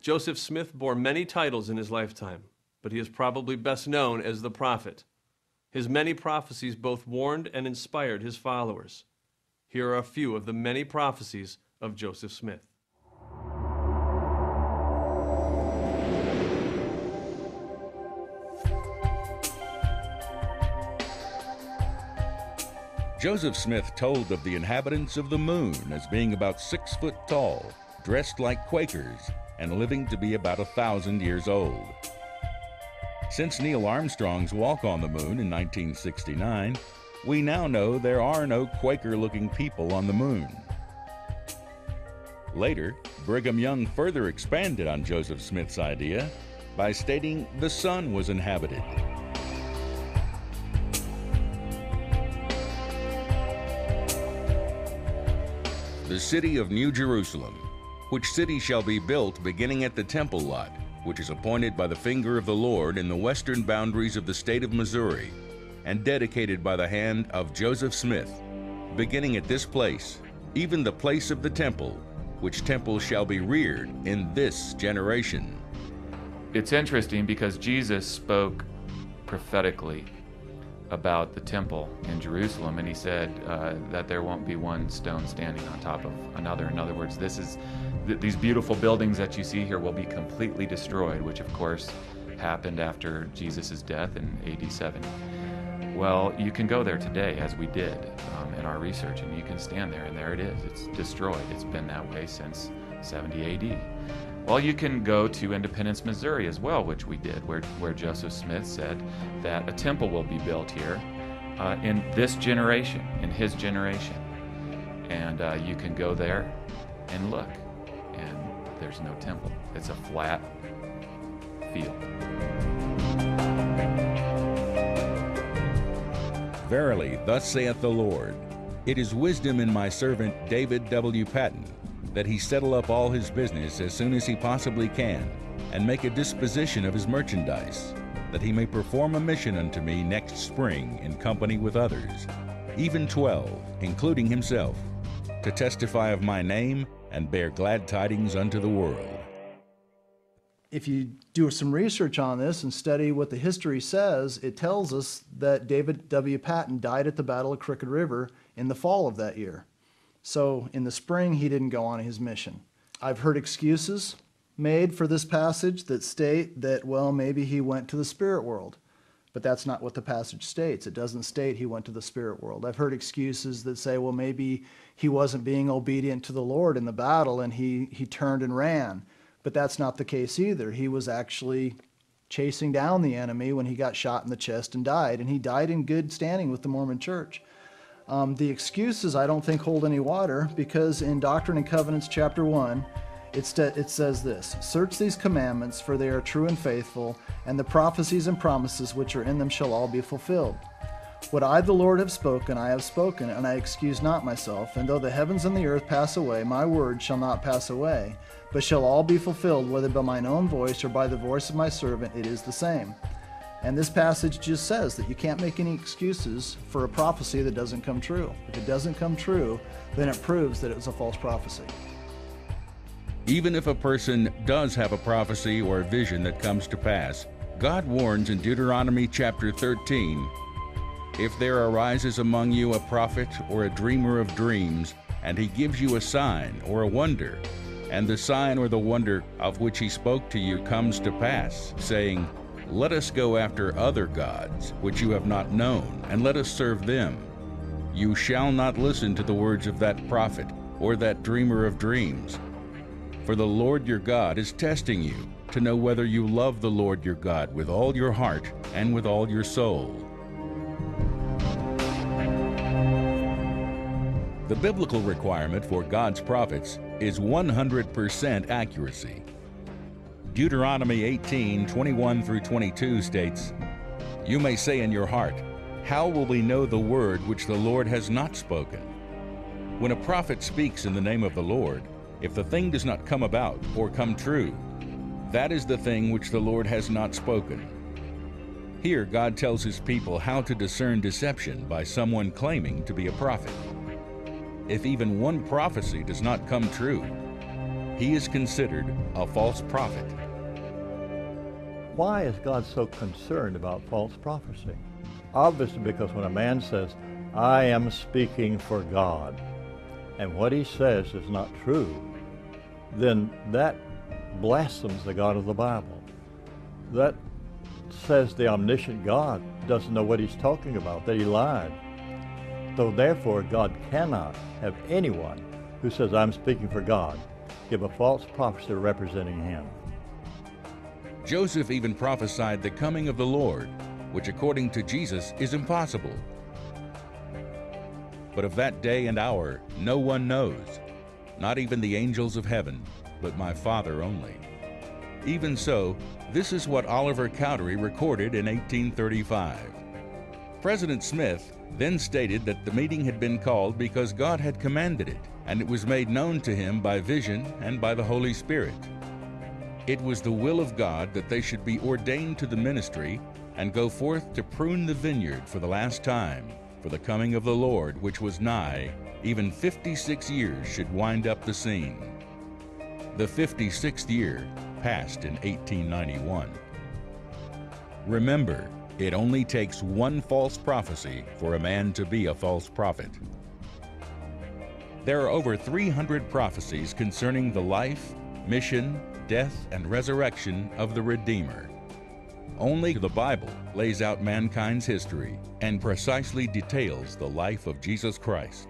Joseph Smith bore many titles in his lifetime, but he is probably best known as the prophet. His many prophecies both warned and inspired his followers. Here are a few of the many prophecies of Joseph Smith. Joseph Smith told of the inhabitants of the moon as being about 6 foot tall, dressed like Quakers, and living to be about 1,000 years old. Since Neil Armstrong's walk on the moon in 1969, we now know there are no Quaker-looking people on the moon. Later, Brigham Young further expanded on Joseph Smith's idea by stating the sun was inhabited. The city of New Jerusalem, which city shall be built beginning at the temple lot, which is appointed by the finger of the Lord in the western boundaries of the state of Missouri, and dedicated by the hand of Joseph Smith, beginning at this place, even the place of the temple, which temple shall be reared in this generation. It's interesting because Jesus spoke prophetically about the temple in Jerusalem, and he said that there won't be one stone standing on top of another. In other words, these beautiful buildings that you see here will be completely destroyed, which of course happened after Jesus' death in AD 70. Well, you can go there today, as we did in our research, and you can stand there, and there it is. It's destroyed. It's been that way since 70 AD. Well, you can go to Independence, Missouri as well, which we did, where Joseph Smith said that a temple will be built here in this generation, in his generation. And you can go there and look, and there's no temple. It's a flat field. Verily, thus saith the Lord, it is wisdom in my servant David W. Patton, that he settle up all his business as soon as he possibly can, and make a disposition of his merchandise, that he may perform a mission unto me next spring in company with others, even 12, including himself, to testify of my name and bear glad tidings unto the world. If you do some research on this and study what the history says, it tells us that David W. Patton died at the Battle of Crooked River in the fall of that year. So in the spring, he didn't go on his mission. I've heard excuses made for this passage that state that, well, maybe he went to the spirit world. But that's not what the passage states. It doesn't state he went to the spirit world. I've heard excuses that say, well, maybe he wasn't being obedient to the Lord in the battle and he turned and ran. But that's not the case either. He was actually chasing down the enemy when he got shot in the chest and died. And he died in good standing with the Mormon Church. The excuses I don't think hold any water, because in Doctrine and Covenants chapter 1, it says this: search these commandments, for they are true and faithful, and the prophecies and promises which are in them shall all be fulfilled. What I, the Lord, have spoken, I have spoken, and I excuse not myself. And though the heavens and the earth pass away, my word shall not pass away, but shall all be fulfilled, whether by mine own voice or by the voice of my servant, it is the same. And this passage just says that you can't make any excuses for a prophecy that doesn't come true. If it doesn't come true, then it proves that it was a false prophecy. Even if a person does have a prophecy or a vision that comes to pass, God warns in Deuteronomy chapter 13, if there arises among you a prophet or a dreamer of dreams, and he gives you a sign or a wonder, and the sign or the wonder of which he spoke to you comes to pass, saying, let us go after other gods, which you have not known, and let us serve them. You shall not listen to the words of that prophet or that dreamer of dreams. For the Lord your God is testing you to know whether you love the Lord your God with all your heart and with all your soul. The biblical requirement for God's prophets is 100% accuracy. Deuteronomy 18:21 through 22 states, you may say in your heart, how will we know the word which the Lord has not spoken? When a prophet speaks in the name of the Lord, if the thing does not come about or come true, that is the thing which the Lord has not spoken. Here God tells his people how to discern deception by someone claiming to be a prophet. If even one prophecy does not come true, he is considered a false prophet. Why is God so concerned about false prophecy? Obviously because when a man says, I am speaking for God, and what he says is not true, then that blasphemes the God of the Bible. That says the omniscient God doesn't know what he's talking about, that he lied. So therefore, God cannot have anyone who says, I'm speaking for God, give a false prophecy representing him. Joseph even prophesied the coming of the Lord, which according to Jesus is impossible. But of that day and hour no one knows, not even the angels of heaven, but my Father only. Even so, this is what Oliver Cowdery recorded in 1835. President Smith then stated that the meeting had been called because God had commanded it, and it was made known to him by vision and by the Holy Spirit. It was the will of God that they should be ordained to the ministry and go forth to prune the vineyard for the last time, for the coming of the Lord, which was nigh, even 56 years should wind up the scene. The 56th year passed in 1891. Remember, it only takes one false prophecy for a man to be a false prophet. There are over 300 prophecies concerning the life, mission, death, and resurrection of the Redeemer. Only the Bible lays out mankind's history and precisely details the life of Jesus Christ.